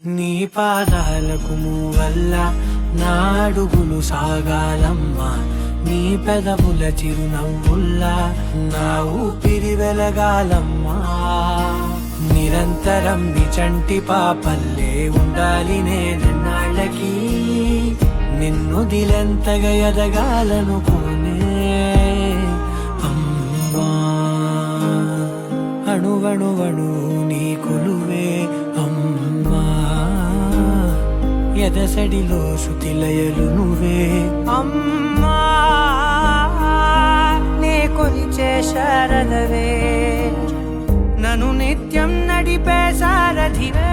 నీ పాదాలకు మూవల్ల నా అడుగులు సాగాలమ్మా, నీ పెదవుల చిరునవ్వుల్లా నా ఊపిరి వెలగాలమ్మా. నిరంతరం నీ చంటి పాపల్లే ఉండాలి నేనన్నాళ్ళకి, నిన్ను దిలెంతగా ఎదగాలనుకోనే అమ్మా. అణువణువణు నీ కొలువే అమ్మా, ఎదసడిలో శృతిలయలు నువ్వే అమ్మా. నే కొలిచే శారదవే, నన్ను నిత్యం నడిపే సారథివే.